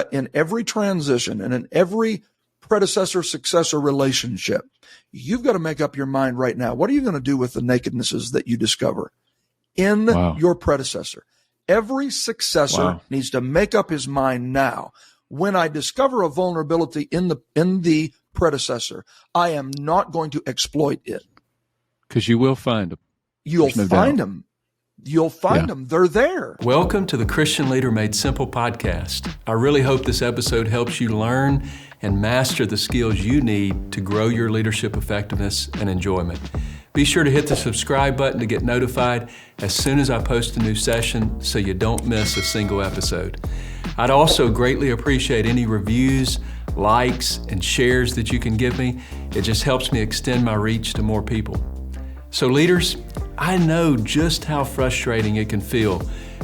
that in every transition and in every predecessor-successor relationship, you've got to make up your mind right now. What are you going to do with the nakednesses that you discover in your predecessor? Every successor needs to make up his mind now. When I discover a vulnerability in the predecessor, I am not going to exploit it. Because you will find them. You'll find them. You'll find them. They're there. Welcome to the Christian Leader Made Simple podcast. I really hope this episode helps you learn and master the skills you need to grow your leadership effectiveness and enjoyment. Be sure to hit the subscribe button to get notified as soon as I post a new session so you don't miss a single episode. I'd also greatly appreciate any reviews, likes, and shares that you can give me. It just helps me extend my reach to more people. So leaders, I know just how frustrating it can feel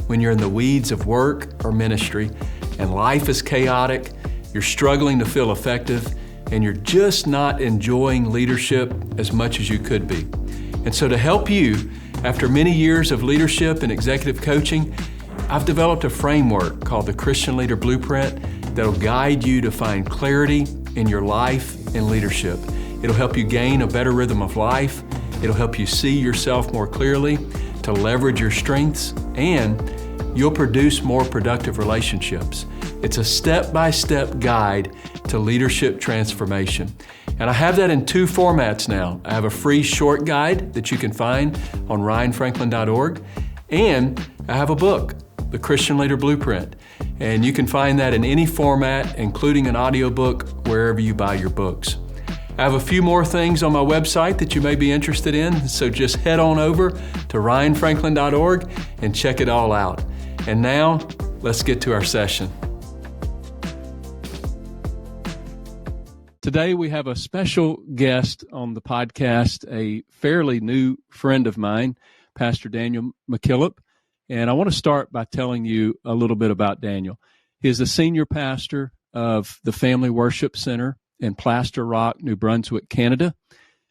when you're in the weeds of work or ministry and life is chaotic, you're struggling to feel effective, and you're just not enjoying leadership as much as you could be. And so to help you, after many years of leadership and executive coaching, I've developed a framework called the Christian Leader Blueprint that'll guide you to find clarity in your life and leadership. It'll help you gain a better rhythm of life. It'll help you see yourself more clearly, to leverage your strengths, and you'll produce more productive relationships. It's a step-by-step guide to leadership transformation. And I have that in two formats now. I have a free short guide that you can find on ryanfranklin.org, and I have a book, The Christian Leader Blueprint. And you can find that in any format, including an audiobook, wherever you buy your books. I have a few more things on my website that you may be interested in, so just head on over to ryanfranklin.org and check it all out. And now, let's get to our session. Today we have a special guest on the podcast, a fairly new friend of mine, Pastor Daniel McKillop. And I want to start by telling you a little bit about Daniel. He is the senior pastor of the Family Worship Center in Plaster Rock, New Brunswick, Canada.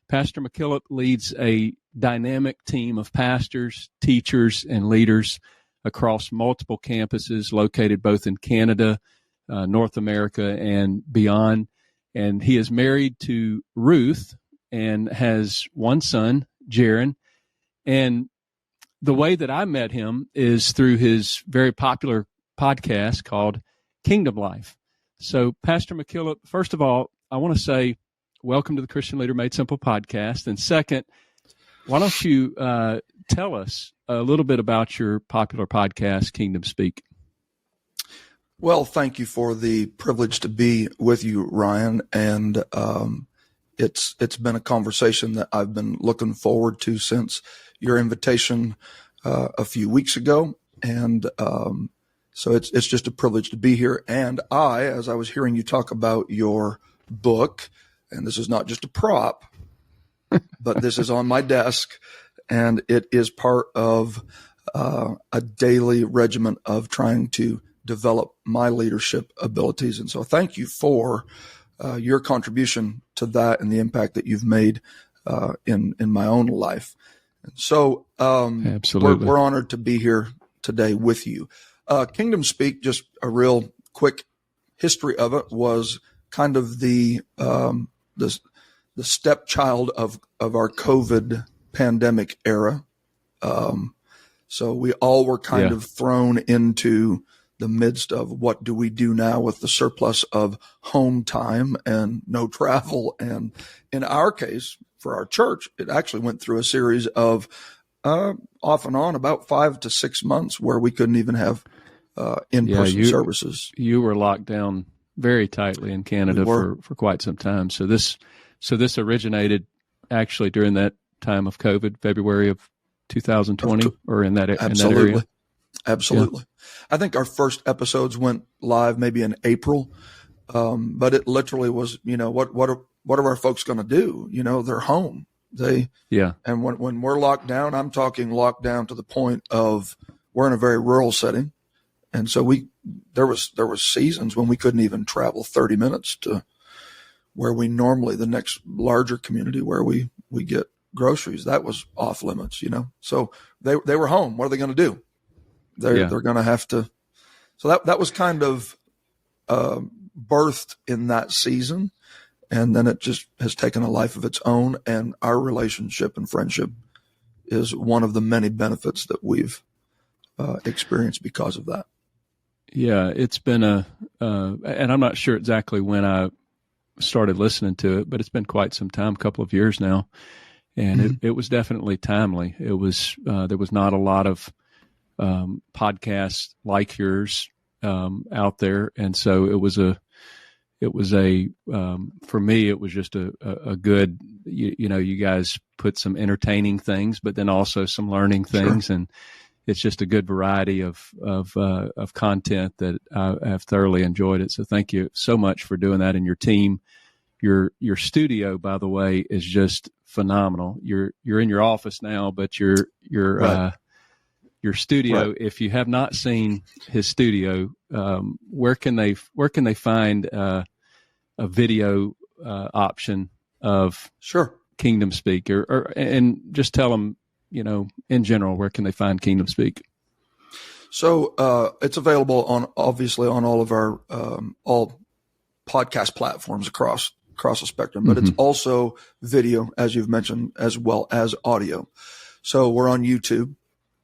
Pastor McKillop leads a dynamic team of pastors, teachers, and leaders across multiple campuses located both in Canada, North America, and beyond. And he is married to Ruth and has one son, Jaron. And the way that I met him is through his very popular podcast called Kingdom Life. So, Pastor McKillop, first of all, I want to say welcome to the Christian Leader Made Simple podcast. And second, why don't you tell us a little bit about your popular podcast, Kingdom Speak? Well, thank you for the privilege to be with you, Ryan. And it's been a conversation that I've been looking forward to since your invitation a few weeks ago. And so it's just a privilege to be here. And as I was hearing you talk about your book, and this is not just a prop, but this is on my desk, and it is part of a daily regimen of trying to develop my leadership abilities. And so thank you for your contribution to that and the impact that you've made in my own life. And so absolutely, we're honored to be here today with you. Kingdom Speak, just a real quick history of it, was kind of the stepchild of our COVID pandemic era. So we all were kind of thrown into the midst of what do we do now with the surplus of home time and no travel. And in our case, for our church, it actually went through a series of off and on about 5 to 6 months where we couldn't even have in-person services. You were locked down very tightly in Canada for quite some time. So this originated actually during that time of COVID, February of 2020, or in that area. Absolutely. Yeah. I think our first episodes went live maybe in April, but it literally was, what are our folks going to do? They're home. And when we're locked down, I'm talking locked down to the point of we're in a very rural setting. And so there was seasons when we couldn't even travel 30 minutes to where we normally, the next larger community where we get groceries. That was off limits, So they were home. What are they going to do? They're going to have to. So that was kind of birthed in that season. And then it just has taken a life of its own. And our relationship and friendship is one of the many benefits that we've experienced because of that. Yeah, it's been and I'm not sure exactly when I started listening to it, but it's been quite some time, a couple of years now. And it was definitely timely. It was, there was not a lot of podcasts like yours out there. And so it was for me, it was just a good, you guys put some entertaining things, but then also some learning things. Sure. And it's just a good variety of content that I have thoroughly enjoyed it. So thank you so much for doing that. And your team, your studio, by the way, is just phenomenal. You're in your office now, but your studio, right. If you have not seen his studio, where can they find a video option of Sure Kingdom Speak, and just tell them, in general, where can they find Kingdom Speak? So it's available obviously on all of our all podcast platforms across the spectrum, but it's also video, as you've mentioned, as well as audio. So we're on YouTube.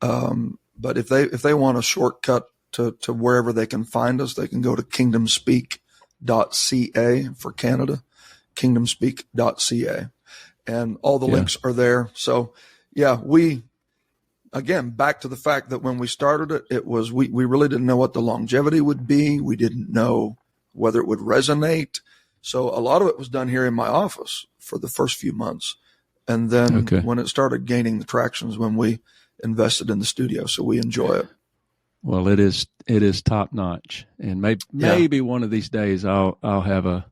But if they want a shortcut to wherever they can find us, they can go to kingdomspeak.ca for Canada, kingdomspeak.ca, and all the links are there. So again, back to the fact that when we started it was, we really didn't know what the longevity would be. We didn't know whether it would resonate. So a lot of it was done here in my office for the first few months. And then when it started gaining the traction is when we invested in the studio. So we enjoy it. Well, it is top notch. And maybe one of these days I'll have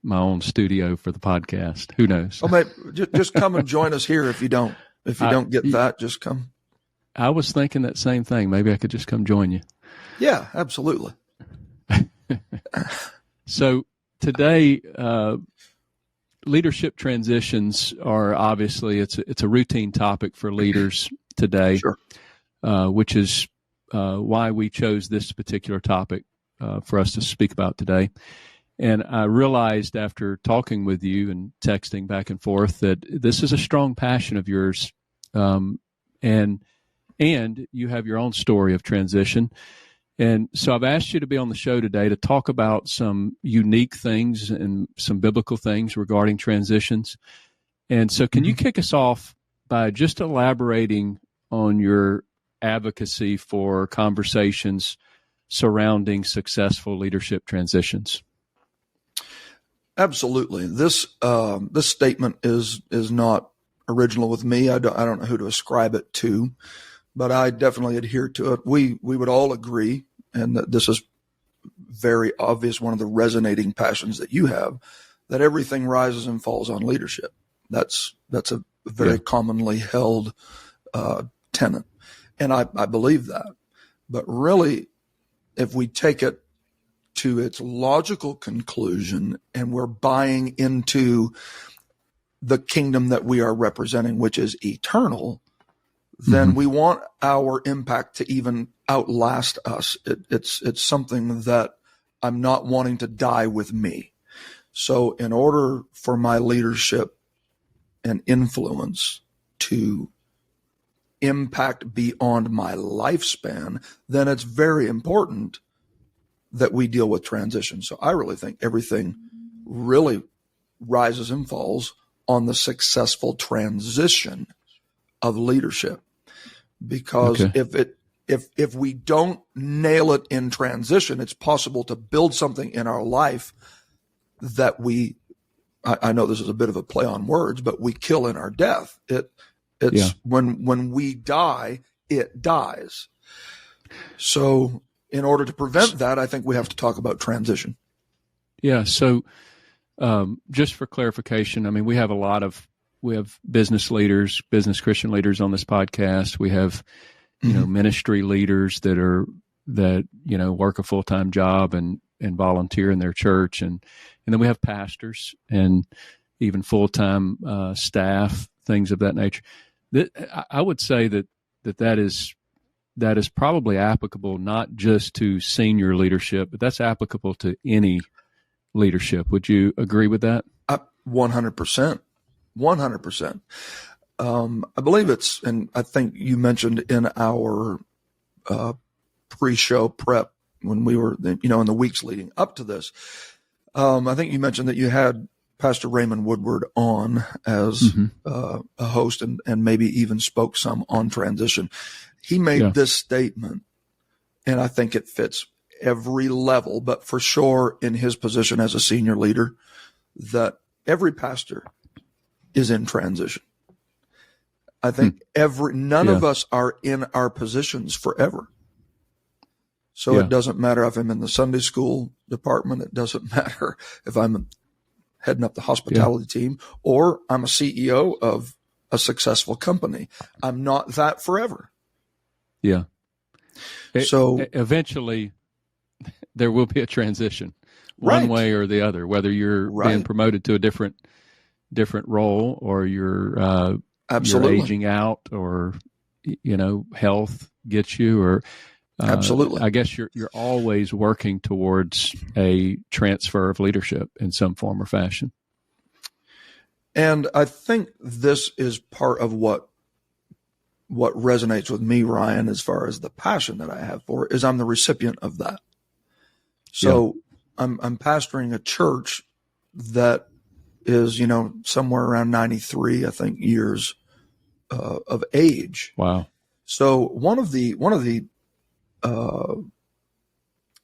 my own studio for the podcast. Who knows? Oh, just come and join us here. If you don't get that, just come. I was thinking that same thing. Maybe I could just come join you. Yeah, absolutely. So today, leadership transitions are obviously it's a routine topic for leaders today, sure. Which is why we chose this particular topic for us to speak about today. And I realized after talking with you and texting back and forth that this is a strong passion of yours, and you have your own story of transition. And so I've asked you to be on the show today to talk about some unique things and some biblical things regarding transitions. And so can you kick us off by just elaborating on your advocacy for conversations surrounding successful leadership transitions? Absolutely. This statement is not original with me. I don't know who to ascribe it to, but I definitely adhere to it. We would all agree, and that this is very obvious, one of the resonating passions that you have, that everything rises and falls on leadership. That's a very commonly held tenet, and I believe that. But really, if we take it to its logical conclusion and we're buying into the kingdom that we are representing, which is eternal, then we want our impact to even outlast us. It's something that I'm not wanting to die with me. So in order for my leadership and influence to impact beyond my lifespan, then it's very important that we deal with transition. So I really think everything really rises and falls on the successful transition of leadership. Because if we don't nail it in transition, it's possible to build something in our life that I know this is a bit of a play on words, but we kill in our death. When we die, it dies. So in order to prevent that, I think we have to talk about transition. Yeah. So just for clarification, I mean, we have business leaders, business Christian leaders on this podcast. We have, ministry leaders that work a full-time job and volunteer in their church. And then we have pastors and even full-time staff, things of that nature. I would say that is that is probably applicable not just to senior leadership, but that's applicable to any leadership. Would you agree with that? 100%. 100%. I believe it's, and I think you mentioned in our pre-show prep when we were, in the weeks leading up to this, I think you mentioned that you had Pastor Raymond Woodward on as a host and maybe even spoke some on transition. He made this statement, and I think it fits every level, but for sure in his position as a senior leader, that every pastor is in transition. I think none of us are in our positions forever. So it doesn't matter if I'm in the Sunday school department. It doesn't matter if I'm heading up the hospitality team or I'm a CEO of a successful company. I'm not that forever. Yeah. So eventually there will be a transition one way or the other, whether you're being promoted to a different role or you're aging out or, health gets you or, absolutely. I guess you're always working towards a transfer of leadership in some form or fashion. And I think this is part of what resonates with me, Ryan, as far as the passion that I have for it, is I'm the recipient of that. So I'm pastoring a church that is, somewhere around 93, I think, years of age. Wow. So one of the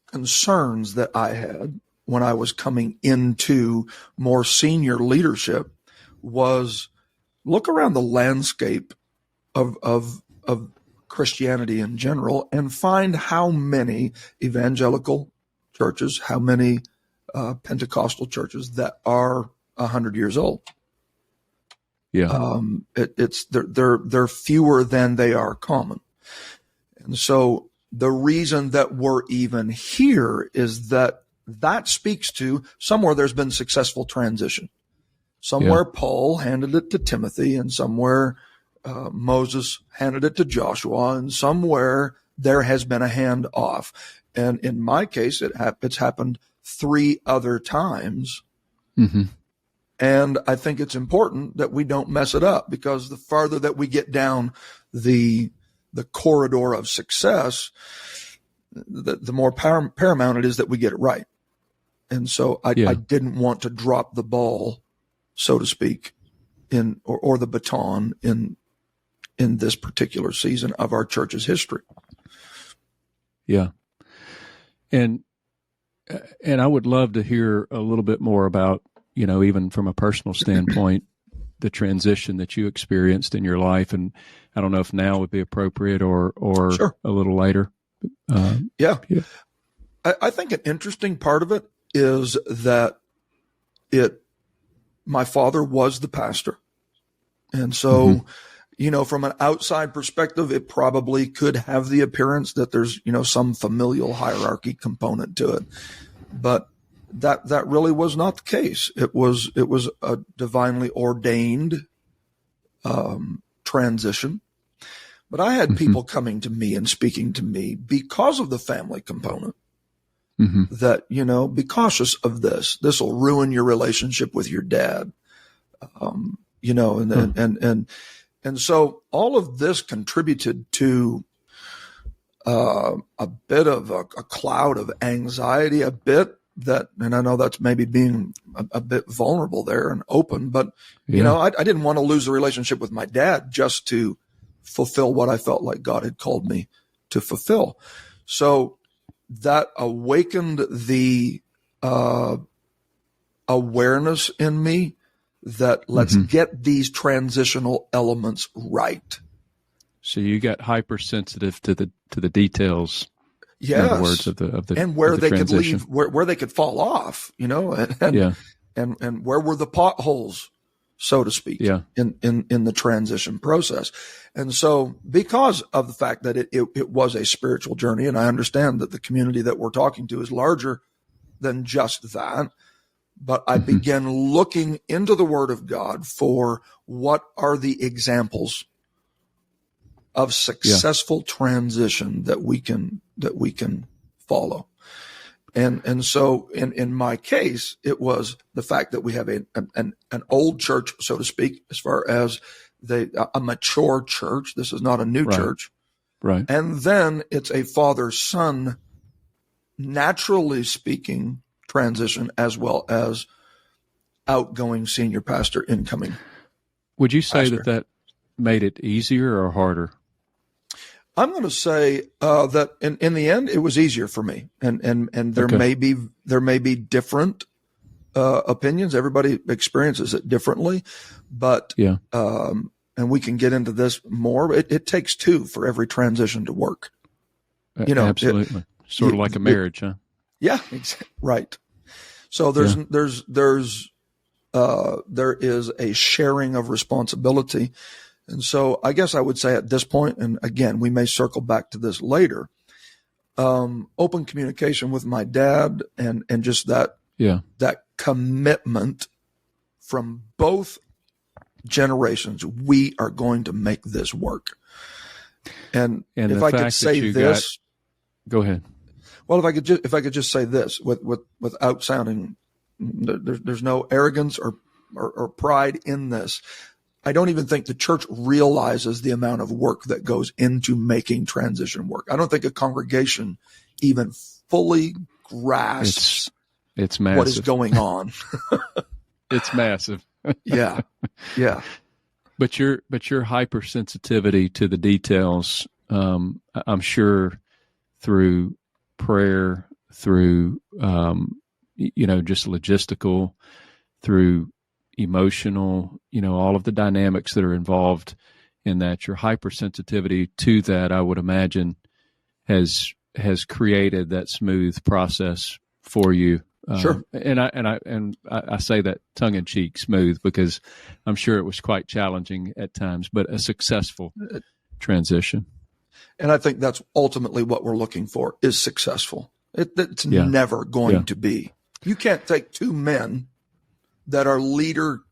concerns that I had when I was coming into more senior leadership was look around the landscape of Christianity in general and find how many evangelical churches, how many Pentecostal churches that are 100 years old. Yeah. They're fewer than they are common. And so the reason that we're even here is that speaks to somewhere there's been successful transition. Somewhere Paul handed it to Timothy, and somewhere Moses handed it to Joshua, and somewhere there has been a handoff. And in my case, it's happened 3 other times. Mm-hmm. And I think it's important that we don't mess it up, because the farther that we get down the corridor of success, the more paramount it is that we get it right. And so I didn't want to drop the ball, so to speak, or the baton in this particular season of our church's history. Yeah. And I would love to hear a little bit more about, even from a personal standpoint, the transition that you experienced in your life. And I don't know if now would be appropriate or Sure. a little later. I think an interesting part of it is that my father was the pastor. And so, from an outside perspective, it probably could have the appearance that there's, some familial hierarchy component to it. But that really was not the case. It was a divinely ordained transition. But I had people coming to me and speaking to me because of the family component. That, be cautious of this. This will ruin your relationship with your dad. And so all of this contributed to a bit of a cloud of anxiety, a bit that, and I know that's maybe being a bit vulnerable there and open, but I didn't want to lose the relationship with my dad just to fulfill what I felt like God had called me to fulfill. So that awakened the awareness in me that let's get these transitional elements right. So you got hypersensitive to the details. Yes. In other words, of the and where of the they transition. could leave, where they could fall off, and where were the potholes, so to speak, in the transition process. And so because of the fact that it was a spiritual journey, and I understand that the community that we're talking to is larger than just that, but I began looking into the Word of God for what are the examples of successful transition that we can follow. And so in my case, it was the fact that we have an old church, so to speak, as far as a mature church. This is not a new church. Right. And then it's a father-son, naturally speaking, transition, as well as outgoing senior pastor, incoming. Would you say pastor. that made it easier or harder? I'm going to say that in the end, it was easier for me, and there may be different opinions. Everybody experiences it differently, but and we can get into this more. It takes two for every transition to work. Absolutely, sort of like a marriage, huh? Yeah, right. So there is a sharing of responsibility. And so I guess I would say at this point, and again, we may circle back to this later, open communication with my dad and just that commitment from both generations. We are going to make this work. And if I could say this, go ahead. Well, if I could just say this without sounding, there's no arrogance or pride in this. I don't even think the church realizes the amount of work that goes into making transition work. I don't think a congregation even fully grasps it's massive. What is going on. It's massive. Yeah. But your hypersensitivity to the details, I'm sure through prayer, through just logistical, through emotional, all of the dynamics that are involved in that, your hypersensitivity to that, I would imagine, has created that smooth process for you. Sure. And I say that tongue in cheek, smooth, because I'm sure it was quite challenging at times, but a successful transition. And I think that's ultimately what we're looking for, is successful. It's never going to be. You can't take two men that are leader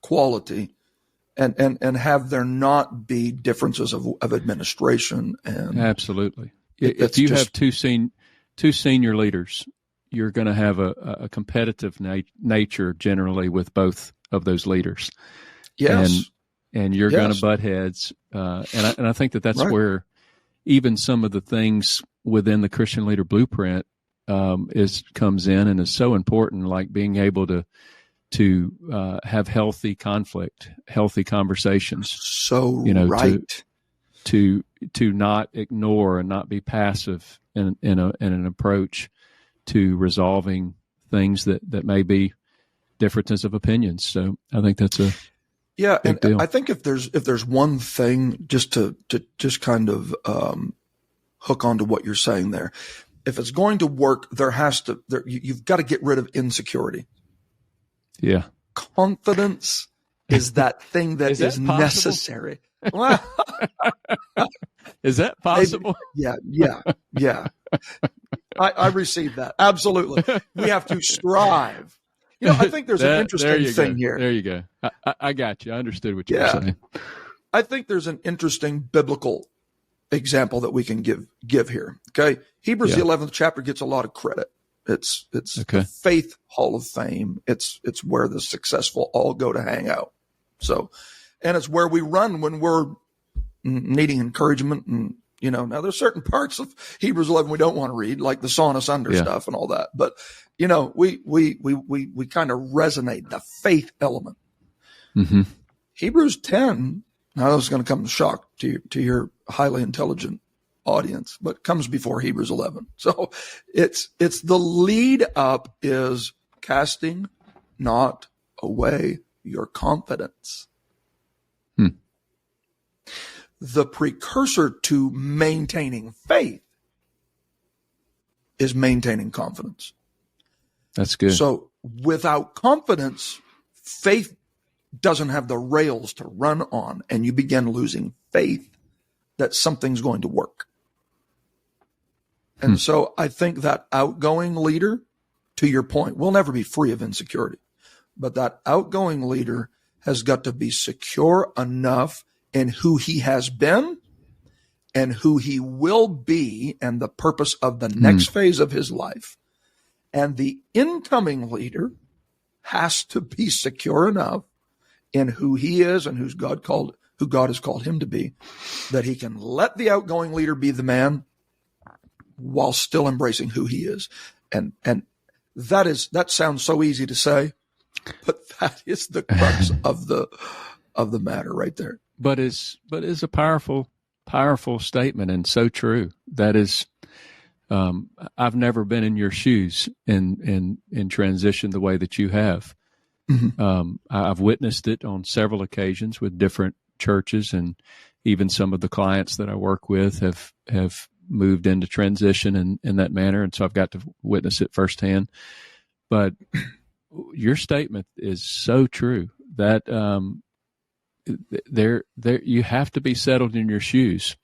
quality and have there not be differences of administration. And absolutely. If you have two senior leaders, you're going to have a competitive nature generally with both of those leaders. Yes. And you're going to butt heads. And I think that's where even some of the things within the Christian Leader Blueprint comes in and is so important, like being able to have healthy conflict, healthy conversations. So right. To not ignore and not be passive in an approach to resolving things that may be differences of opinions. So I think that's a big deal. I think if there's one thing just to kind of hook onto what you're saying there, if it's going to work, you've got to get rid of insecurity. Yeah. Confidence is that thing that is necessary. Is that possible? Yeah. I received that. Absolutely. We have to strive. I think there's an interesting thing here. There you go. I got you. I understood what you were saying. I think there's an interesting biblical example that we can give here. Okay. Hebrews, the 11th chapter, gets a lot of credit. It's the Faith Hall of Fame. It's where the successful all go to hang out. So, and it's where we run when we're needing encouragement. And, now there's certain parts of Hebrews 11 we don't want to read, like the sawing asunder stuff and all that. But, we kind of resonate the faith element. Mm-hmm. Hebrews 10, now this is going to come as a shock to your highly intelligent audience, but comes before Hebrews 11. So it's the lead up is casting not away your confidence. The precursor to maintaining faith is maintaining confidence. That's good. So without confidence, faith doesn't have the rails to run on, and you begin losing faith that something's going to work. And so I think that outgoing leader, to your point, will never be free of insecurity. But that outgoing leader has got to be secure enough in who he has been and who he will be and the purpose of the next phase of his life. And the incoming leader has to be secure enough in who he is and who God has called him to be, that he can let the outgoing leader be the man while still embracing who he is. And that sounds so easy to say, but that is the crux of the matter right there. But it's a powerful statement, and so true. That is, I've never been in your shoes in transition the way that you have. Mm-hmm. I've witnessed it on several occasions with different churches, and even some of the clients that I work with have moved into transition in that manner, and so I've got to witness it firsthand. But your statement is so true that there you have to be settled in your shoes,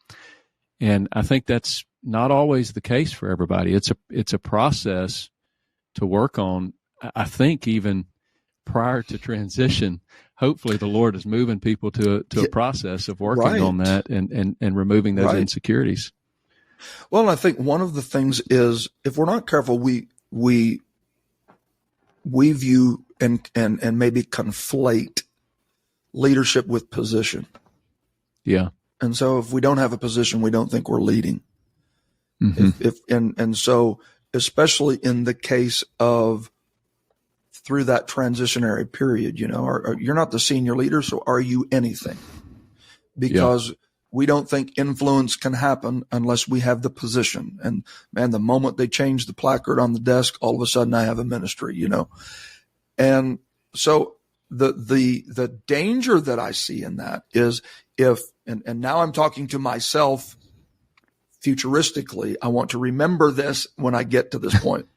and I think that's not always the case for everybody. It's a process to work on. I think even prior to transition, hopefully the Lord is moving people to a process of working on that and removing those insecurities. Well, and I think one of the things is, if we're not careful, we view and maybe conflate leadership with position. Yeah. And so if we don't have a position, we don't think we're leading. Mm-hmm. And so especially in the case of through that transitionary period, you're not the senior leader, so are you anything? Because we don't think influence can happen unless we have the position. And man, the moment they change the placard on the desk, all of a sudden I have a ministry, And so the danger that I see in that is and now I'm talking to myself futuristically, I want to remember this when I get to this point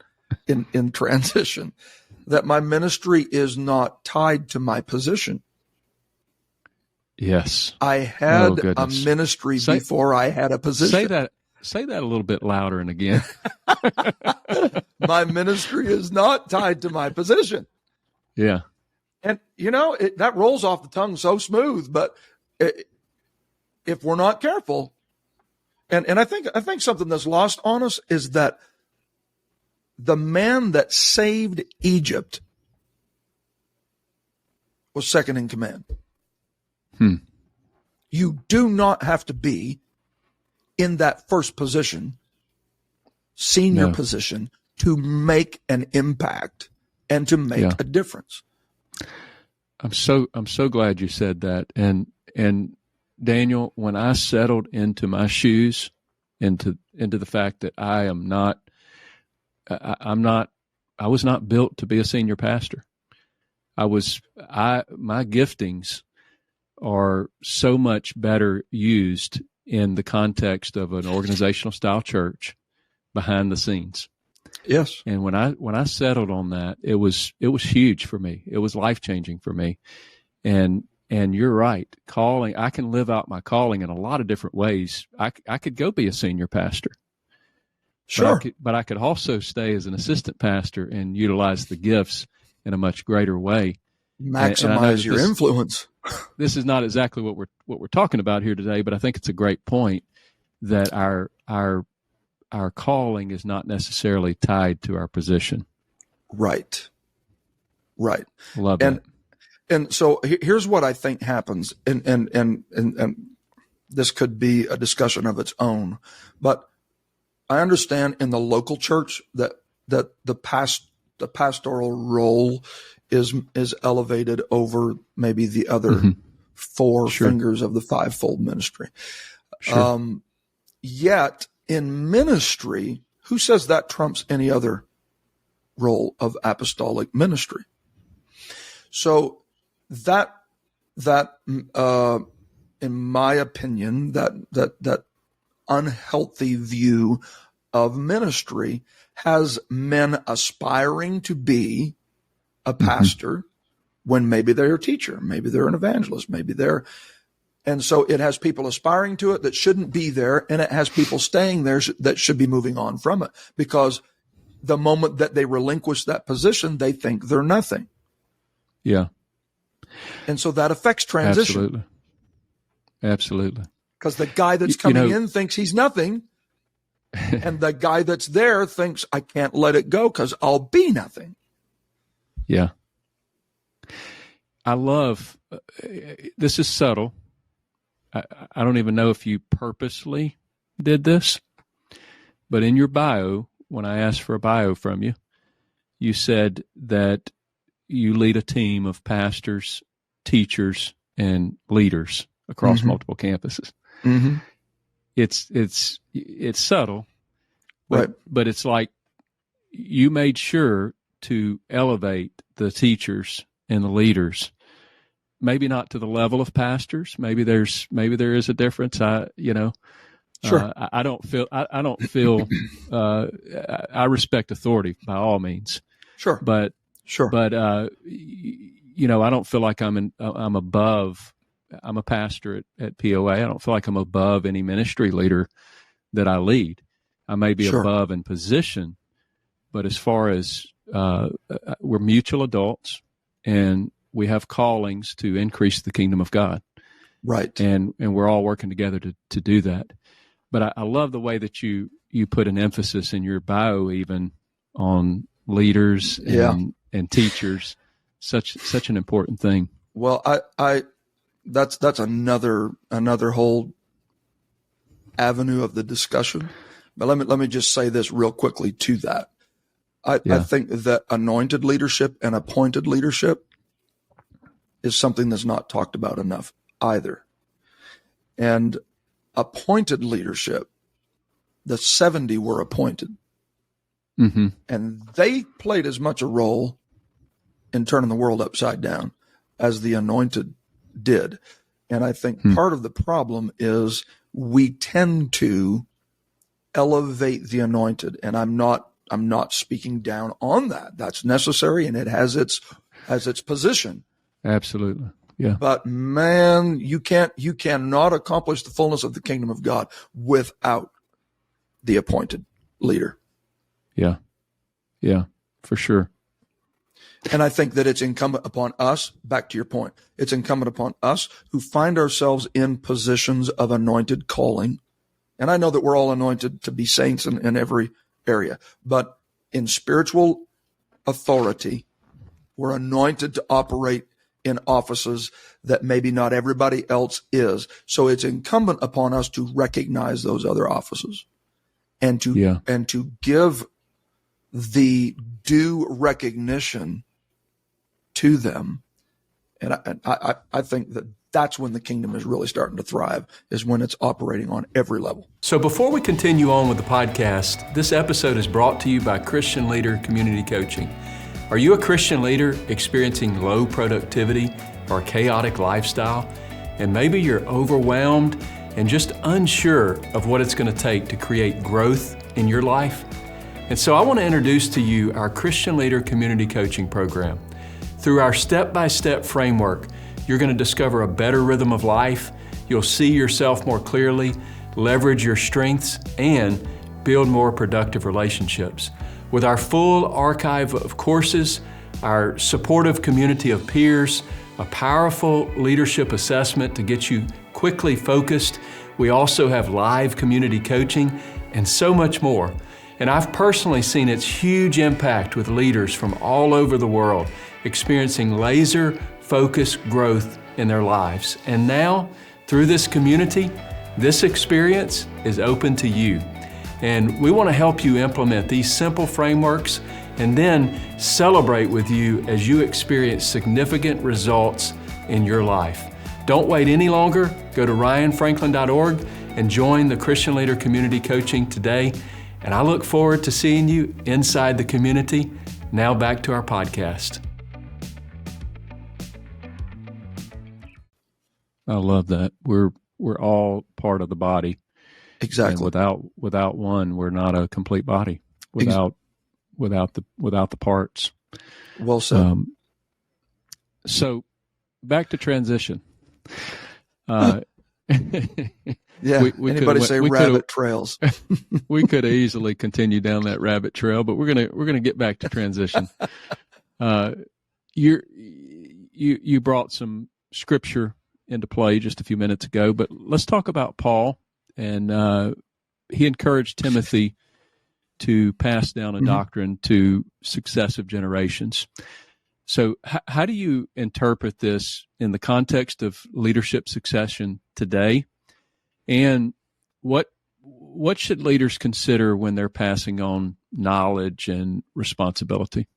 in transition, that my ministry is not tied to my position. Yes. I had a ministry before I had a position. Say that a little bit louder and again. My ministry is not tied to my position. Yeah. And, that rolls off the tongue so smooth, but if we're not careful, and I think something that's lost on us is that the man that saved Egypt was second in command. You do not have to be in that first position, senior position, to make an impact and to make a difference. I'm so glad you said that. And Daniel, when I settled into my shoes, into the fact that I was not built to be a senior pastor. My giftings are so much better used in the context of an organizational style church behind the scenes. Yes. And when I settled on that, it was huge for me. It was life-changing for me. And you're right. I can live out my calling in a lot of different ways. I could go be a senior pastor. Sure. But I could also stay as an assistant pastor and utilize the gifts in a much greater way. Maximize your influence. This is not exactly what we're talking about here today, but I think it's a great point that our calling is not necessarily tied to our position. Right. Love that. And so here's what I think happens, and this could be a discussion of its own, but I understand in the local church that the pastoral role is elevated over maybe the other four fingers of the fivefold ministry. Sure. Yet in ministry, who says that trumps any other role of apostolic ministry? So that in my opinion, that unhealthy view of ministry has men aspiring to be a pastor when maybe they're a teacher, maybe they're an evangelist, and so it has people aspiring to it that shouldn't be there, and it has people staying there that should be moving on from it, because the moment that they relinquish that position, they think they're nothing. Yeah. And so that affects transition. Absolutely. Because the guy that's coming in thinks he's nothing. And the guy that's there thinks, I can't let it go because I'll be nothing. Yeah. I love, this is subtle. I don't even know if you purposely did this, but in your bio, when I asked for a bio from you, you said that you lead a team of pastors, teachers, and leaders across multiple campuses. Mm-hmm. It's subtle, but it's like you made sure to elevate the teachers and the leaders. Maybe not to the level of pastors. Maybe there is a difference. Sure. I don't feel. I respect authority by all means. Sure. But I don't feel like I'm above. I'm a pastor at POA. I don't feel like I'm above any ministry leader that I lead. I may be above in position, but as far as we're mutual adults and we have callings to increase the kingdom of God. Right. And we're all working together to do that. But I love the way that you put an emphasis in your bio even on leaders and teachers. Such an important thing. Well, that's another whole avenue of the discussion. But let me just say this real quickly to that. I think that anointed leadership and appointed leadership is something that's not talked about enough either. And appointed leadership, the 70 were appointed. Mm-hmm. And they played as much a role in turning the world upside down as the anointed did. And I think part of the problem is we tend to elevate the anointed. And I'm not speaking down on that. That's necessary and it has its position. Absolutely. Yeah. But man, you cannot accomplish the fullness of the kingdom of God without the appointed leader. Yeah. Yeah, for sure. And I think that it's incumbent upon us, back to your point, it's incumbent upon us who find ourselves in positions of anointed calling. And I know that we're all anointed to be saints in every area, but in spiritual authority, we're anointed to operate in offices that maybe not everybody else is. So it's incumbent upon us to recognize those other offices and to give the due recognition to them. And I think that that's when the kingdom is really starting to thrive, is when it's operating on every level. So before we continue on with the podcast, this episode is brought to you by Christian Leader Community Coaching. Are you a Christian leader experiencing low productivity or a chaotic lifestyle? And maybe you're overwhelmed and just unsure of what it's going to take to create growth in your life? And so I want to introduce to you our Christian Leader Community Coaching Program. Through our step-by-step framework, you're going to discover a better rhythm of life, you'll see yourself more clearly, leverage your strengths, and build more productive relationships. With our full archive of courses, our supportive community of peers, a powerful leadership assessment to get you quickly focused, we also have live community coaching, and so much more. And I've personally seen its huge impact with leaders from all over the world, experiencing laser-focused growth in their lives. And now, through this community, this experience is open to you. And we want to help you implement these simple frameworks and then celebrate with you as you experience significant results in your life. Don't wait any longer. Go to ryanfranklin.org and join the Christian Leader Community Coaching today. And I look forward to seeing you inside the community. Now back to our podcast. I love that. We're all part of the body. Exactly. And without one, we're not a complete body. Without the parts. Well said. So back to transition. Yeah. Anybody say rabbit trails? We could have easily continued down that rabbit trail, but we're gonna get back to transition. You brought some scripture into play just a few minutes ago, but let's talk about Paul. And he encouraged Timothy to pass down a doctrine to successive generations. So how do you interpret this in the context of leadership succession today? And what should leaders consider when they're passing on knowledge and responsibility?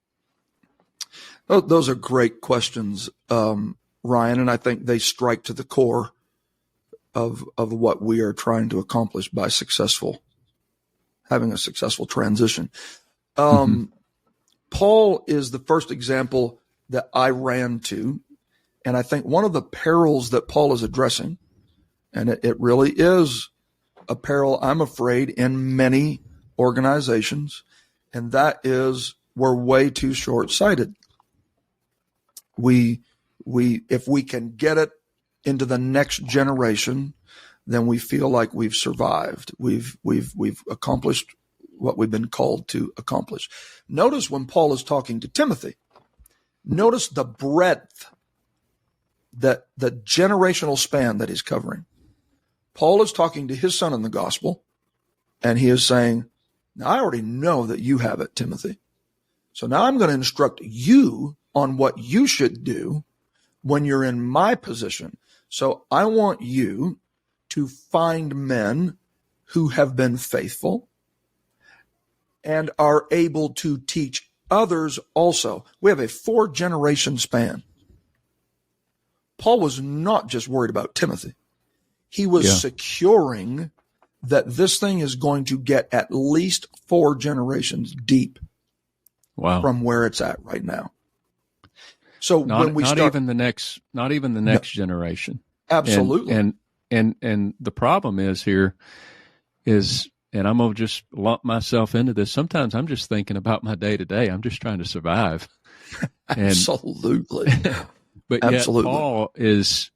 Oh, those are great questions, Ryan, and I think they strike to the core of what we are trying to accomplish by having a successful transition. Paul is the first example that I ran to, and I think one of the perils that Paul is addressing, and it really is a peril, I'm afraid, in many organizations, and that is we're way too short-sighted. If we can get it into the next generation, then we feel like we've survived. We've accomplished what we've been called to accomplish. Notice when Paul is talking to Timothy, notice the breadth, the generational span that he's covering. Paul is talking to his son in the gospel, and he is saying, now I already know that you have it, Timothy. So now I'm going to instruct you on what you should do when you're in my position. So I want you to find men who have been faithful and are able to teach others also. We have a 4-generation span. Paul was not just worried about Timothy. He was securing that this thing is going to get at least 4 generations deep from where it's at right now. So when we not start, even the next generation. Absolutely. And the problem is, and I'm going to just lump myself into this. Sometimes I'm just thinking about my day to day. I'm just trying to survive. Absolutely. But yet Paul is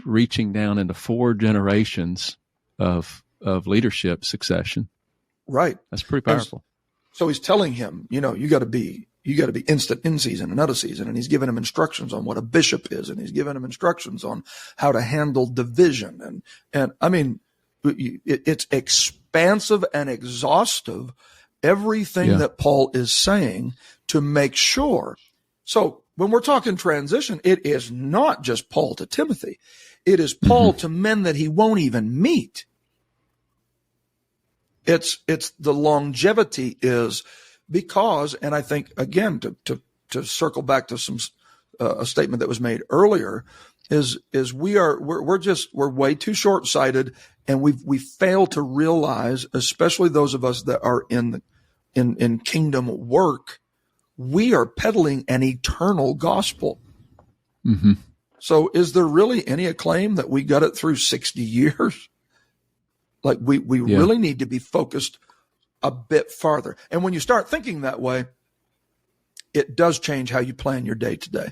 reaching down into 4 generations of leadership succession. Right. That's pretty powerful. So he's telling him, you got to be instant in season and out of season. And he's giving him instructions on what a bishop is. And he's giving him instructions on how to handle division. And I mean, it's expansive and exhaustive, everything that Paul is saying to make sure. So when we're talking transition, it is not just Paul to Timothy. It is Paul to men that he won't even meet. It's the longevity is because, and I think again, to circle back to a statement that was made earlier, is we're way too short-sighted, and we fail to realize, especially those of us that are in kingdom work, we are peddling an eternal gospel. So is there really any acclaim that we got it through 60 years? Like we really need to be focused a bit farther. And when you start thinking that way, it does change how you plan your day to day.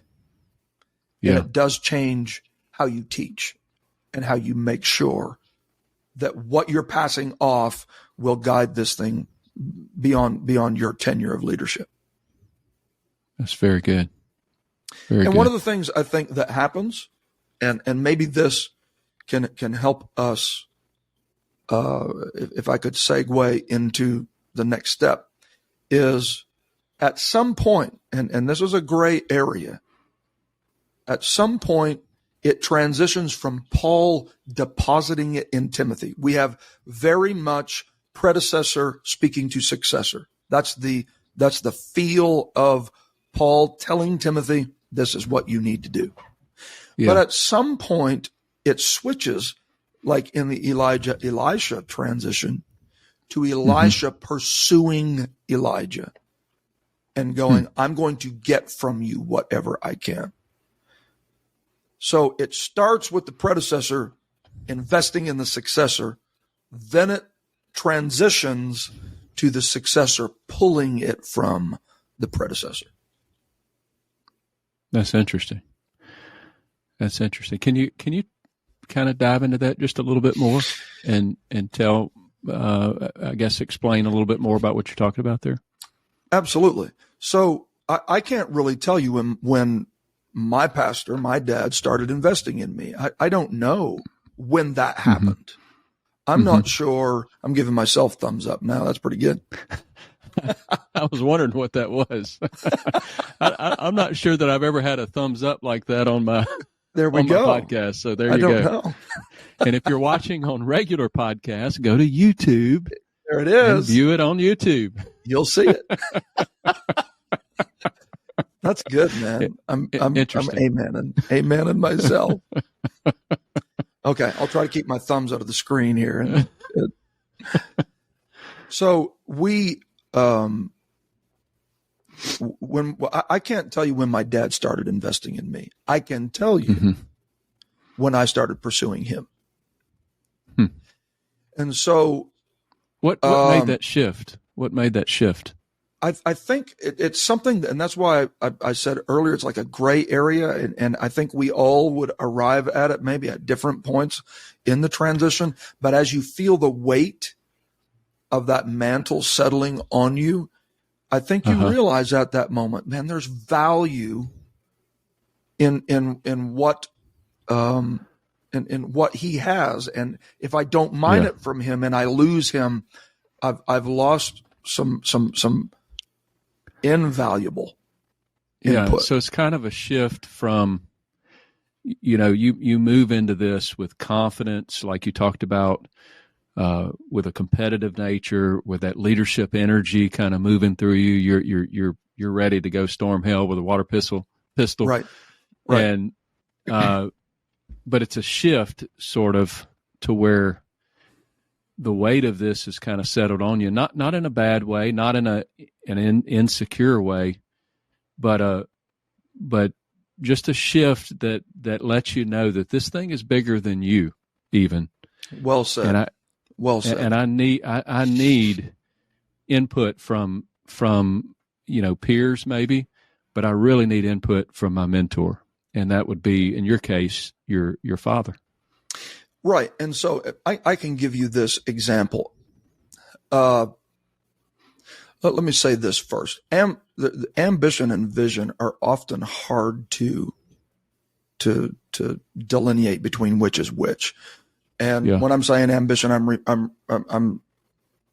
And it does change how you teach and how you make sure that what you're passing off will guide this thing beyond your tenure of leadership. That's very good. Very good. One of the things I think that happens, and maybe this can help us, if I could segue into the next step, is at some point, and this is a gray area, at some point it transitions from Paul depositing it in Timothy. We have very much predecessor speaking to successor. That's the feel of Paul telling Timothy, this is what you need to do. But at some point it switches, like in the Elijah-Elisha transition, to Elisha pursuing Elijah and going, I'm going to get from you whatever I can. So it starts with the predecessor investing in the successor, then it transitions to the successor pulling it from the predecessor. That's interesting. Can you kind of dive into that just a little bit more and tell, explain a little bit more about what you're talking about there? Absolutely. So I can't really tell you when my pastor, my dad, started investing in me. I don't know when that happened. I'm not sure. I'm giving myself thumbs up now. That's pretty good. I was wondering what that was. I'm not sure that I've ever had a thumbs up like that on my there we on go my podcast. So there I you don't go. know. And if you're watching on regular podcasts, go to YouTube. There it And is. view it on YouTube. You'll see it. That's good, man. I'm amening myself. Okay, I'll try to keep my thumbs out of the screen here. So we, when I can't tell you when my dad started investing in me. I can tell you when I started pursuing him. And so, what made that shift? What made that shift? I think it's something, and that's why I said earlier, it's like a gray area. And I think we all would arrive at it maybe at different points in the transition. But as you feel the weight of that mantle settling on you, I think you realize at that moment, man, there's value in what, in what he has. And if I don't mine it from him and I lose him, I've lost some invaluable input. So it's kind of a shift from, you move into this with confidence, like you talked about, with a competitive nature, with that leadership energy kind of moving through you. You're ready to go storm hell with a water pistol. Right. And, but it's a shift sort of to where the weight of this is kind of settled on you, not in a bad way, not in an insecure way, but just a shift that lets you know that this thing is bigger than you even. Well said. Well said. And I need input from peers maybe, but I really need input from my mentor. And that would be, in your case, your father. Right. And so I can give you this example. Let me say this first. The ambition and vision are often hard to delineate between which is which. And when I'm saying ambition, I'm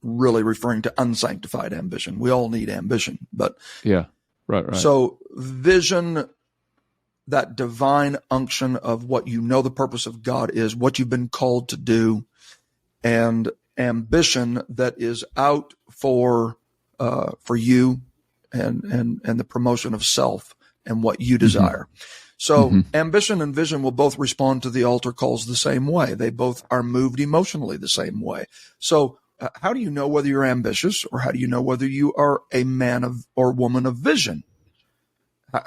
really referring to unsanctified ambition. We all need ambition, but right. So vision, that divine unction of what the purpose of God is, what you've been called to do, and ambition that is out for you and the promotion of self and what you desire. So ambition and vision will both respond to the altar calls the same way. They both are moved emotionally the same way. So how do you know whether you're ambitious, or how do you know whether you are a man of or woman of vision?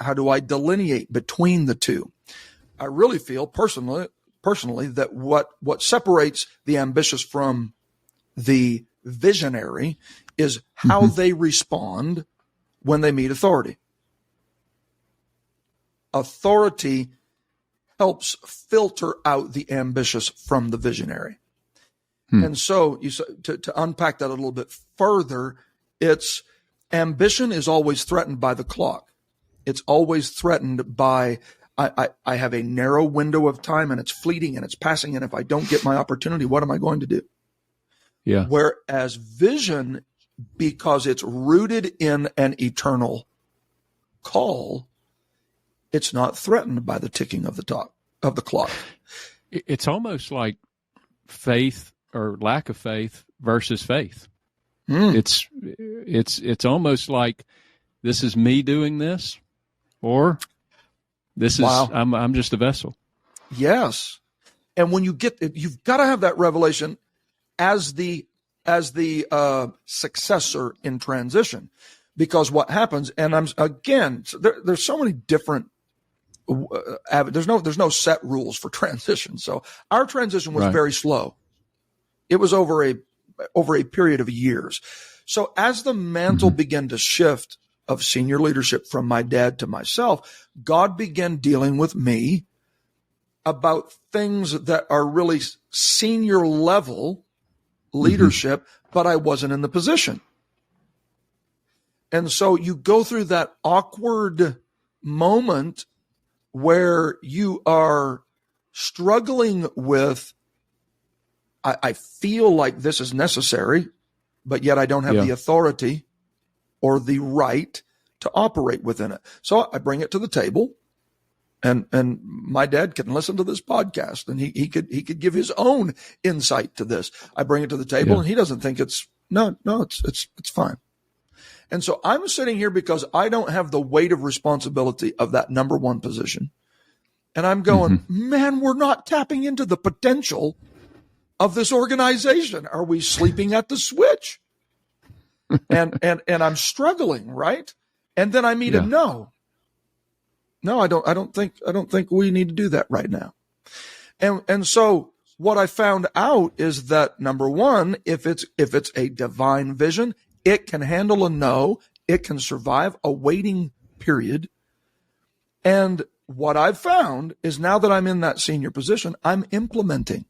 How do I delineate between the two? I really feel personally that what separates the ambitious from the visionary is how they respond when they meet authority. Authority helps filter out the ambitious from the visionary. And so to unpack that a little bit further, it's ambition is always threatened by the clock. It's always threatened by, I have a narrow window of time and it's fleeting and it's passing. And if I don't get my opportunity, what am I going to do? Yeah. Whereas vision, because it's rooted in an eternal call, it's not threatened by the ticking of the clock. It's almost like faith or lack of faith versus faith. It's almost like this is me doing this, or this is I'm just a vessel. Yes. And when you get it, you've got to have that revelation as the successor in transition, because what happens, and there's so many different there's no set rules for transition. So our transition was very slow. It was over a period of years. So as the mantle began to shift of senior leadership from my dad to myself, God began dealing with me about things that are really senior level leadership, but I wasn't in the position. And so you go through that awkward moment where you are struggling with, I feel like this is necessary, but yet I don't have the authority or the right to operate within it. So I bring it to the table, and my dad can listen to this podcast, and he could give his own insight to this. I bring it to the table, and he doesn't think it's fine. And so I'm sitting here because I don't have the weight of responsibility of that number one position. And I'm going, man, we're not tapping into the potential of this organization. Are we sleeping at the switch? And I'm struggling, right? And then I meet a no. No, I don't think we need to do that right now. And so what I found out is that, number one, if it's a divine vision, it can handle a no. It can survive a waiting period. And what I've found is, now that I'm in that senior position, I'm implementing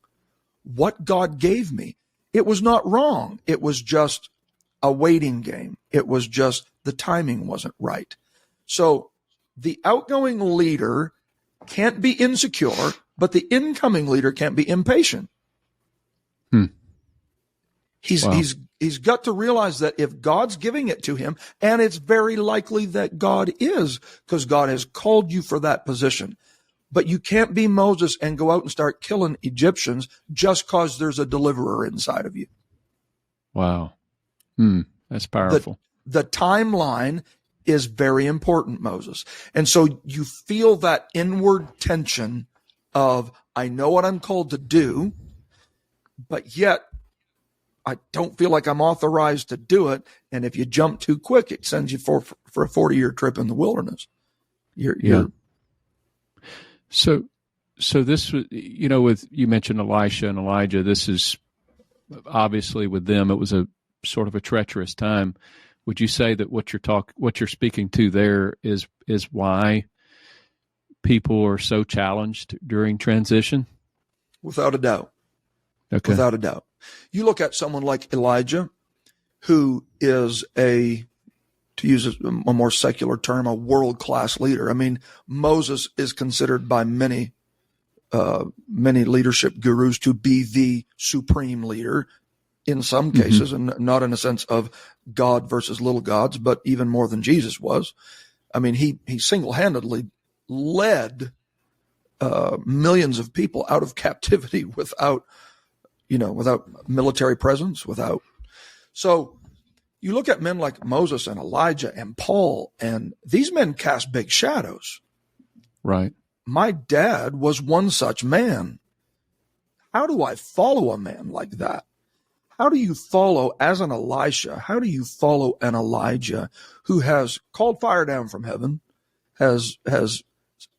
what God gave me. It was not wrong. It was just a waiting game. It was just the timing wasn't right. So the outgoing leader can't be insecure, but the incoming leader can't be impatient. He's got to realize that if God's giving it to him, and it's very likely that God is, because God has called you for that position. But you can't be Moses and go out and start killing Egyptians just because there's a deliverer inside of you. Wow. That's powerful. The timeline is very important, Moses. And so you feel that inward tension of, I know what I'm called to do, but yet I don't feel like I'm authorized to do it. And if you jump too quick, it sends you for a 40-year trip in the wilderness. So this was, with, you mentioned Elisha and Elijah, this is obviously with them, it was a sort of a treacherous time. Would you say that what you're speaking to there is why people are so challenged during transition? Without a doubt. Okay. Without a doubt. You look at someone like Elijah, who is to use a more secular term, a world-class leader. I mean, Moses is considered by many leadership gurus to be the supreme leader in some cases, and not in a sense of God versus little gods, but even more than Jesus was. I mean, he single-handedly led millions of people out of captivity without military presence, So you look at men like Moses and Elijah and Paul, and these men cast big shadows. Right. My dad was one such man. How do I follow a man like that? How do you follow, as an Elisha, how do you follow an Elijah who has called fire down from heaven, has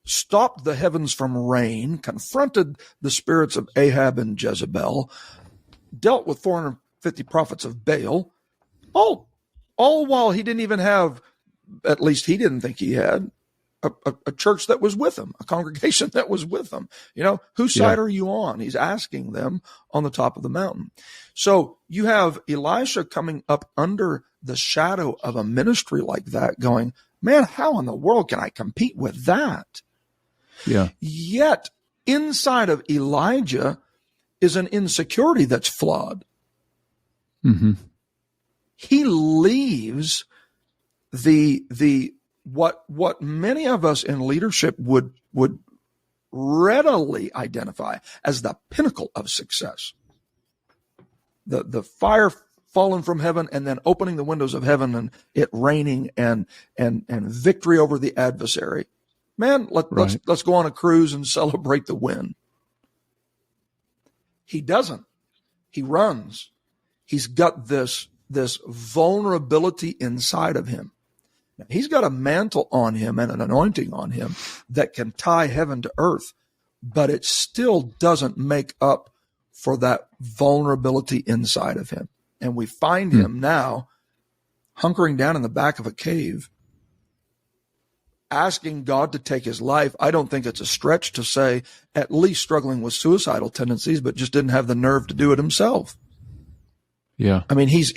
stopped the heavens from rain, confronted the spirits of Ahab and Jezebel, dealt with 450 prophets of Baal, all while he didn't even have, at least he didn't think he had, a church that was with him, a congregation that was with him. Whose side are you on? He's asking them on the top of the mountain. So you have Elisha coming up under the shadow of a ministry like that going, man, how in the world can I compete with that? Yeah. Yet inside of Elijah is an insecurity that's flawed. He leaves what many of us in leadership would readily identify as the pinnacle of success. The fire falling from heaven and then opening the windows of heaven and it raining and victory over the adversary. Man, let's go on a cruise and celebrate the win. He doesn't. He runs. He's got this vulnerability inside of him. Now, he's got a mantle on him and an anointing on him that can tie heaven to earth, but it still doesn't make up for that vulnerability inside of him. And we find him now hunkering down in the back of a cave, asking God to take his life. I don't think it's a stretch to say at least struggling with suicidal tendencies, but just didn't have the nerve to do it himself. Yeah. I mean, he's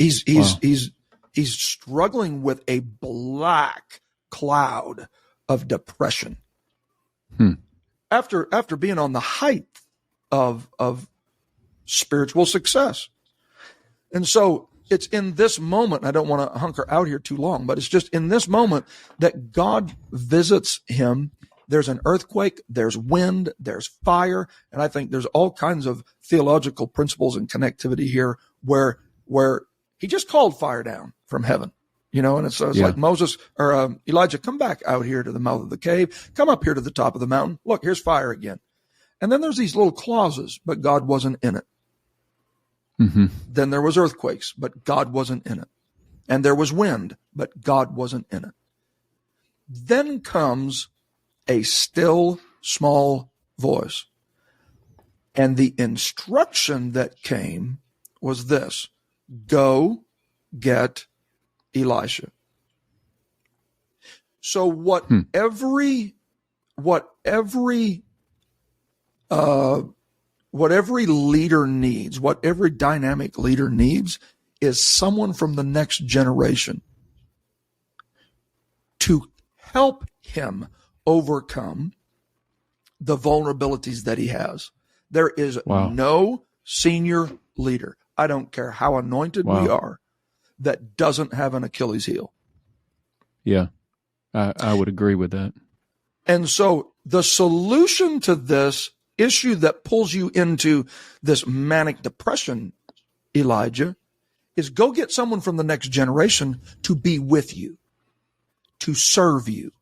struggling with a black cloud of depression. after being on the height of spiritual success. And so it's in this moment, I don't want to hunker out here too long, but it's just in this moment that God visits him. There's an earthquake, there's wind, there's fire, and I think there's all kinds of theological principles and connectivity here where he just called fire down from heaven, and it's like Moses or Elijah, come back out here to the mouth of the cave, come up here to the top of the mountain. Look, here's fire again. And then there's these little clauses, but God wasn't in it. Mm-hmm. Then there was earthquakes, but God wasn't in it. And there was wind, but God wasn't in it. Then comes a still small voice. And the instruction that came was this: go get Elisha. So what every leader needs, what every dynamic leader needs, is someone from the next generation to help him overcome the vulnerabilities that he has. There is no senior leader, I don't care how anointed we are, that doesn't have an Achilles heel. Yeah, I would agree with that. And so the solution to this issue that pulls you into this manic depression, Elijah, is go get someone from the next generation to be with you, to serve you.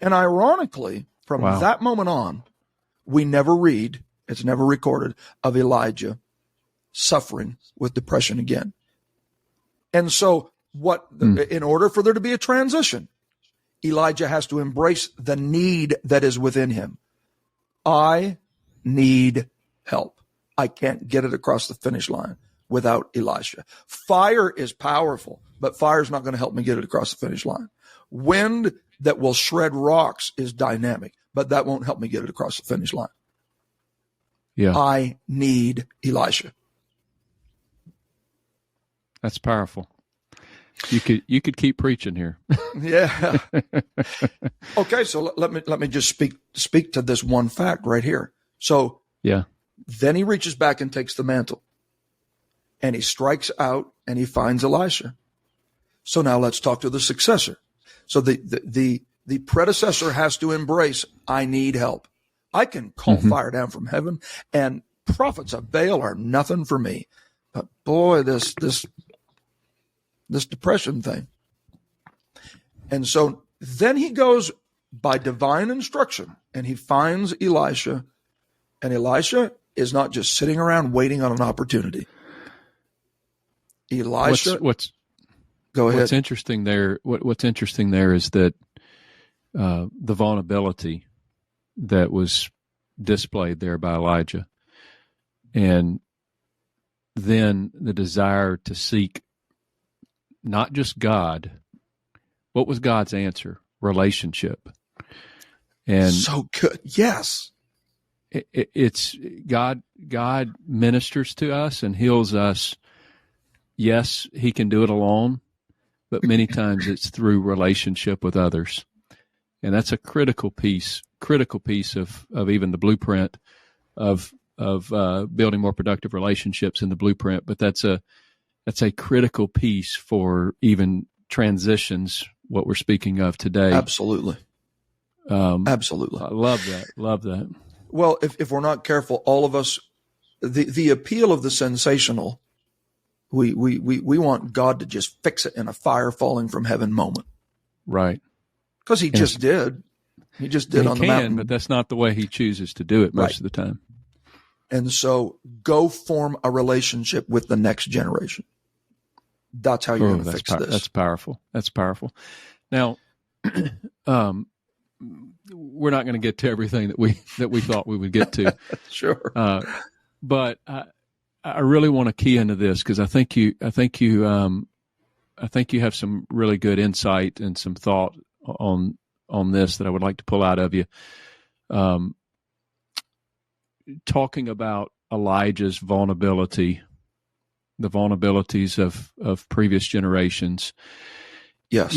And ironically, from that moment on, we never read, it's never recorded, of Elijah suffering with depression again. And so in order for there to be a transition, Elijah has to embrace the need that is within him. I need help. I can't get it across the finish line without Elisha. Fire is powerful, but fire is not going to help me get it across the finish line. Wind that will shred rocks is dynamic, but that won't help me get it across the finish line. Yeah. I need Elisha. That's powerful. You could keep preaching here. Yeah. Okay, so let me just speak to this one fact right here. So then he reaches back and takes the mantle, and he strikes out and he finds Elisha. So now let's talk to the successor. So the predecessor has to embrace, I need help. I can call fire down from heaven, and prophets of Baal are nothing for me. But boy, this depression thing. And so then he goes by divine instruction and he finds Elisha, and Elisha is not just sitting around waiting on an opportunity. Elisha, go ahead. What's interesting there is that the vulnerability that was displayed there by Elijah, and then the desire to seek not just God. What was God's answer? Relationship. And so good. Yes. It's God ministers to us and heals us. Yes, he can do it alone, but many times it's through relationship with others. And that's a critical piece of even the blueprint of building more productive relationships in the blueprint. But that's a critical piece for even transitions, what we're speaking of today. Absolutely. Absolutely. I love that. Well, if we're not careful, all of us, the appeal of the sensational, we want God to just fix it in a fire falling from heaven moment. Right. Because he just did. He just did on the mountain. But that's not the way he chooses to do it most of the time. And so go form a relationship with the next generation. That's how you're going to fix this. That's powerful. That's powerful. Now, we're not going to get to everything that we thought we would get to. Sure. But I really want to key into this because I think you have some really good insight and some thought on this that I would like to pull out of you. Talking about Elijah's vulnerability, the vulnerabilities of previous generations. Yes.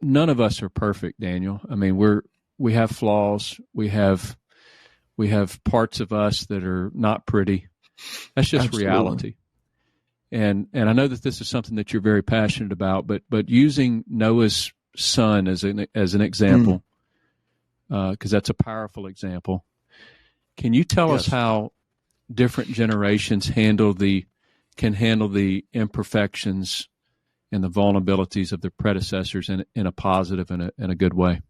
None of us are perfect, Daniel. I mean, we're we have flaws. We have parts of us that are not pretty. That's just Absolutely. reality. And I know that this is something that you're very passionate about, but using Noah's son as an example, because that's a powerful example. Can you tell us how different generations can handle the imperfections and the vulnerabilities of their predecessors in a positive and a good way?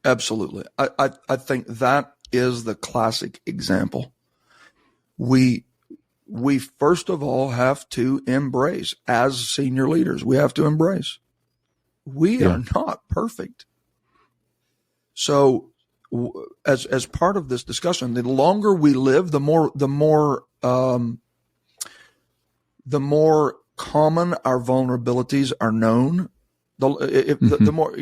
Absolutely. I think that is the classic example. We first of all have to embrace, as senior leaders, we have to embrace we are not perfect. So as part of this discussion, the longer we live, the more common our vulnerabilities are known. The more,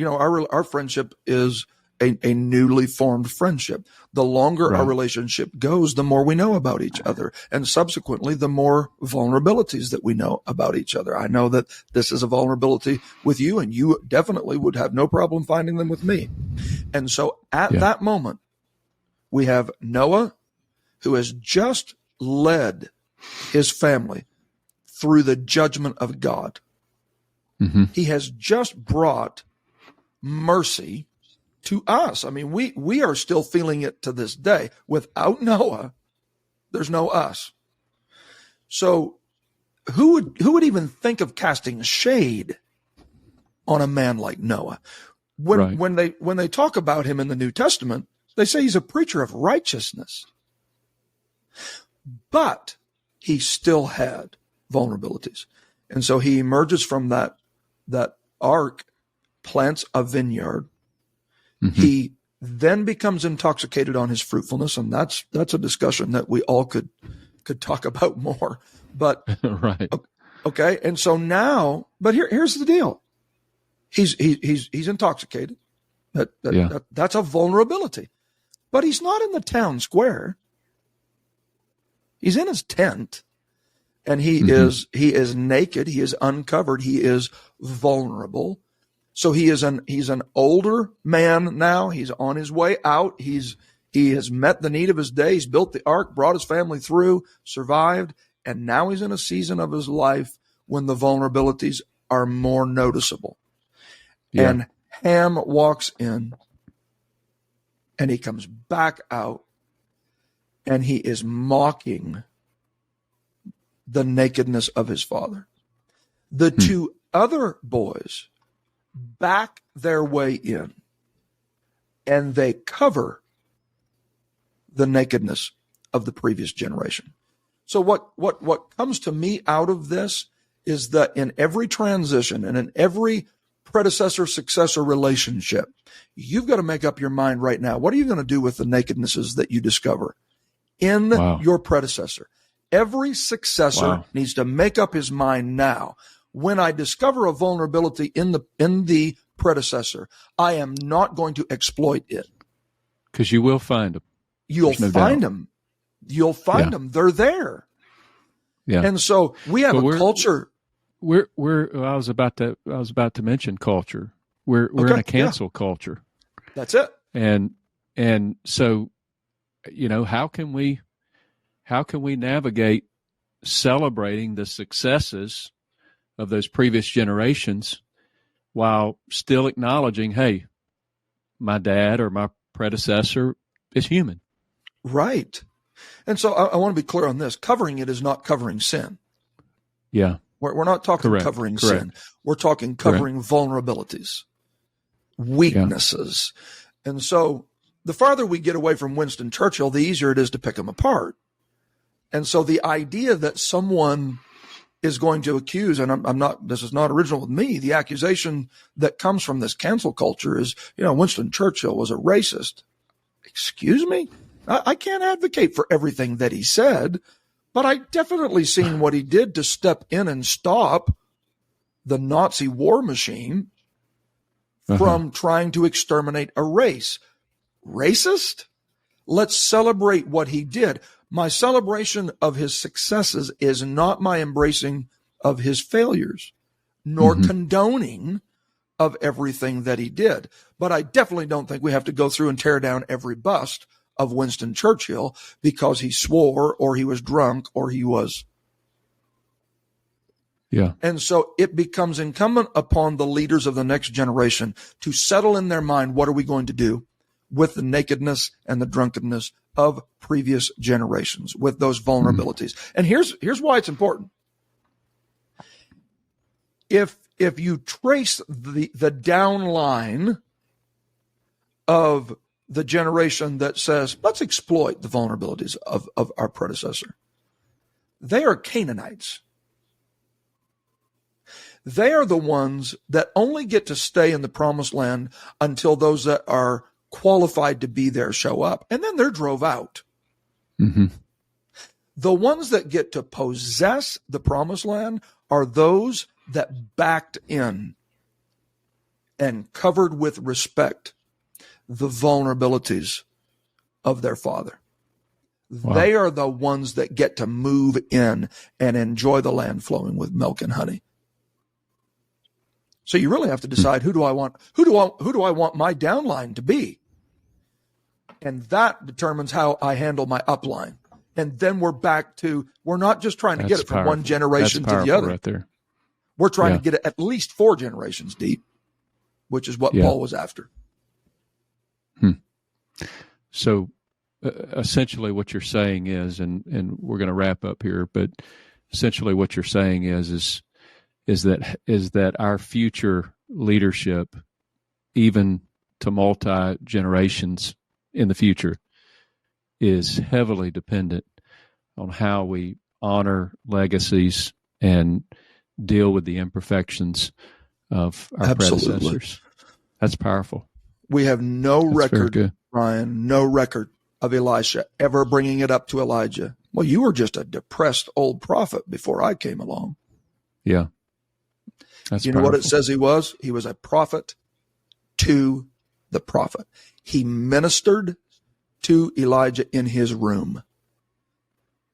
our friendship is a newly formed friendship. The longer our relationship goes, the more we know about each other. And subsequently, the more vulnerabilities that we know about each other. I know that this is a vulnerability with you, and you definitely would have no problem finding them with me. And so at that moment, we have Noah, who has just led his family through the judgment of God. Mm-hmm. He has just brought mercy to us. I mean, we are still feeling it to this day. Without Noah, there's no us. So who would even think of casting shade on a man like Noah? When they talk about him in the New Testament, they say he's a preacher of righteousness. But he still had vulnerabilities. And so he emerges from that ark, plants a vineyard. Mm-hmm. He then becomes intoxicated on his fruitfulness, and that's a discussion that we all could talk about more. But okay, and so now, but here's the deal: he's intoxicated. That's a vulnerability, but he's not in the town square. He's in his tent, and he is naked. He is uncovered. He is vulnerable. So he's an older man now. He's on his way out. He has met the need of his day. He's built the ark, brought his family through, survived, and now he's in a season of his life when the vulnerabilities are more noticeable. Yeah. And Ham walks in, and he comes back out, and he is mocking the nakedness of his father. The two other boys back their way in, and they cover the nakedness of the previous generation. So what comes to me out of this is that in every transition and in every predecessor-successor relationship, you've got to make up your mind right now. What are you going to do with the nakednesses that you discover in your predecessor? Every successor needs to make up his mind now. When I discover a vulnerability in the predecessor, I am not going to exploit it. Because you will find them. You'll find them. You'll find them. They're there. Yeah. And so we have a culture. I was about to mention culture. We're in a cancel culture. That's it. And so, how can we navigate celebrating the successes of those previous generations while still acknowledging, hey, my dad or my predecessor is human. Right. And so I want to be clear on this. Covering it is not covering sin. Yeah. We're not talking covering sin. We're talking covering vulnerabilities, weaknesses. Yeah. And so the farther we get away from Winston Churchill, the easier it is to pick them apart. And so the idea that someone is going to accuse, and this is not original with me, the accusation that comes from this cancel culture is, Winston Churchill was a racist. Excuse me? I can't advocate for everything that he said, but I definitely seen what he did to step in and stop the Nazi war machine from trying to exterminate a race. Racist? Let's celebrate what he did. My celebration of his successes is not my embracing of his failures, nor condoning of everything that he did. But I definitely don't think we have to go through and tear down every bust of Winston Churchill because he swore or he was drunk or he was. Yeah. And so it becomes incumbent upon the leaders of the next generation to settle in their mind, what are we going to do with the nakedness and the drunkenness of previous generations, with those vulnerabilities? And here's why it's important. If you trace the downline of the generation that says, let's exploit the vulnerabilities of our predecessor, they are Canaanites. They are the ones that only get to stay in the promised land until those that are qualified to be there show up, and then they're drove out. Mm-hmm. The ones that get to possess the promised land are those that backed in and covered with respect the vulnerabilities of their father. Wow. They are the ones that get to move in and enjoy the land flowing with milk and honey. So you really have to decide, who do I want my downline to be? And that determines how I handle my upline. And then we're back to, we're not just trying to get it from one generation to the other. Right there. We're trying to get it at least 4 generations deep, which is what Paul was after. So essentially what you're saying is, and we're going to wrap up here, but essentially what you're saying is that our future leadership, even to multi-generations in the future, is heavily dependent on how we honor legacies and deal with the imperfections of our predecessors. That's powerful. We have no record, Ryan, no record of Elisha ever bringing it up to Elijah. Well, you were just a depressed old prophet before I came along. Yeah. That's you know powerful. what it says he was? He was a prophet to the prophet. He ministered to Elijah in his room.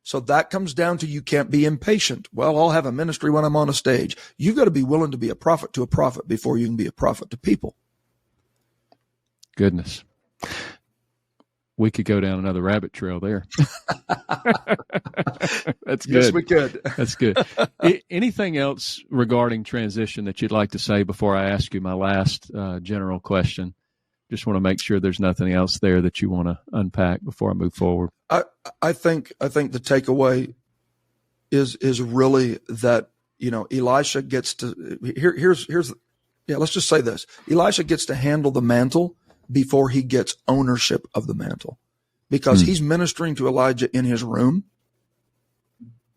So that comes down to, you can't be impatient. Well, I'll have a ministry when I'm on a stage. You've got to be willing to be a prophet to a prophet before you can be a prophet to people. Goodness. We could go down another rabbit trail there. That's good. Yes, we could. That's good. Anything else regarding transition that you'd like to say before I ask you my last general question? Just want to make sure there's nothing else there that you want to unpack before I move forward. I think the takeaway is really that, Elisha gets to let's just say this. Elisha gets to handle the mantle before he gets ownership of the mantle, because he's ministering to Elijah in his room.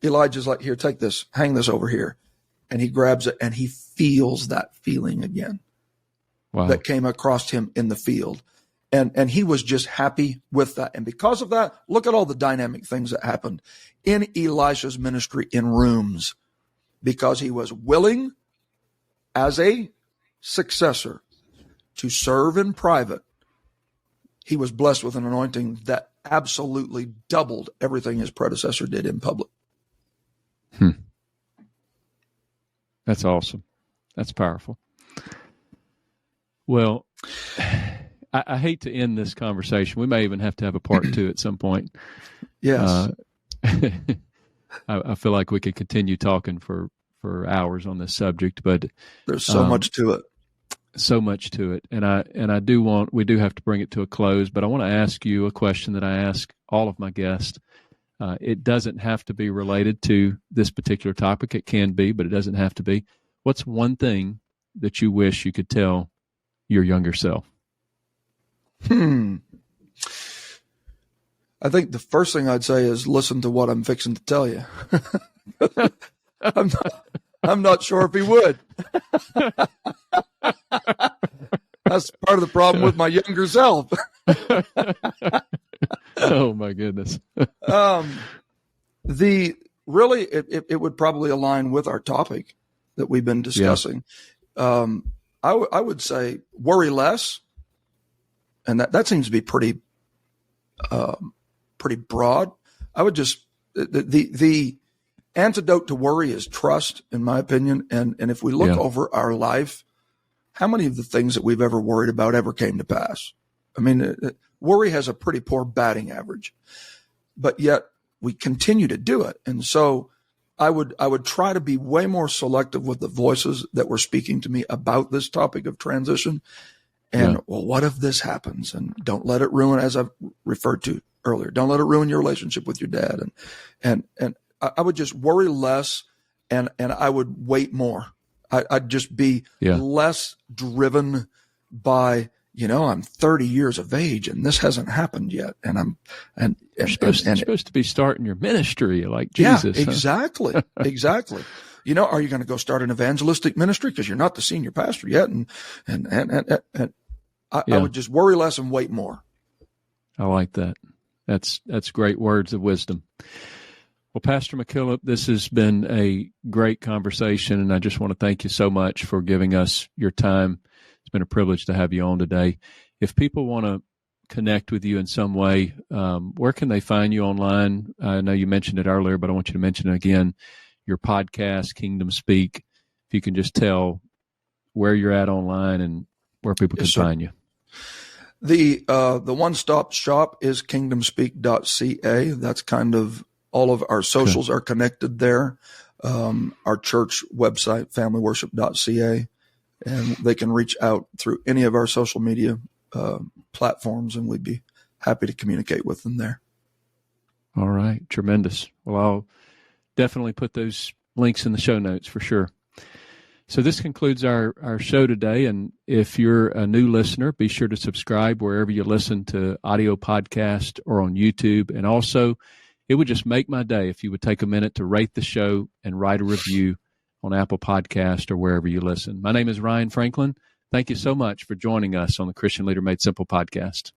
Elijah's like, here, take this, hang this over here. And he grabs it and he feels that feeling again. Wow. That came across him in the field. And he was just happy with that. And because of that, look at all the dynamic things that happened in Elisha's ministry in rooms, because he was willing as a successor to serve in private. He was blessed with an anointing that absolutely doubled everything his predecessor did in public. That's awesome. That's powerful. Well, I hate to end this conversation. We may even have to have a part 2 at some point. Yes. I feel like we could continue talking for hours on this subject, but there's so much to it. So much to it. And we do have to bring it to a close, but I want to ask you a question that I ask all of my guests. It doesn't have to be related to this particular topic. It can be, but it doesn't have to be. What's one thing that you wish you could tell your younger self? I think the first thing I'd say is listen to what I'm fixing to tell you. I'm not sure if he would. That's part of the problem with my younger self. Oh my goodness. It would probably align with our topic that we've been discussing. Yeah. I would say worry less. And that seems to be pretty broad. I would just, the antidote to worry is trust, in my opinion. And if we look over our life, how many of the things that we've ever worried about ever came to pass? I mean, worry has a pretty poor batting average, but yet we continue to do it. And so I would try to be way more selective with the voices that were speaking to me about this topic of transition. And well, what if this happens? And don't let it ruin, as I've referred to earlier, don't let it ruin your relationship with your dad. And I would just worry less, and I would wait more. I'd just be less driven by, I'm 30 years of age and this hasn't happened yet. And you're supposed to be starting your ministry like Jesus. Yeah, exactly. Huh? Exactly. Are you going to go start an evangelistic ministry? Because you're not the senior pastor yet. And I would just worry less and wait more. I like that. That's great words of wisdom. Well, Pastor McKillop, this has been a great conversation, and I just want to thank you so much for giving us your time. It's been a privilege to have you on today. If people want to connect with you in some way, where can they find you online? I know you mentioned it earlier, but I want you to mention it again. Your podcast, Kingdom Speak. If you can just tell where you're at online and where people can find you. The one-stop shop is kingdomspeak.ca. That's kind of all of our socials are connected there. Our church website, familyworship.ca, and they can reach out through any of our social media platforms, and we'd be happy to communicate with them there. All right. Tremendous. Well, I'll definitely put those links in the show notes for sure. So this concludes our show today. And if you're a new listener, be sure to subscribe wherever you listen to audio podcast or on YouTube. And also, it would just make my day if you would take a minute to rate the show and write a review on Apple Podcast or wherever you listen. My name is Ryan Franklin. Thank you so much for joining us on the Christian Leader Made Simple podcast.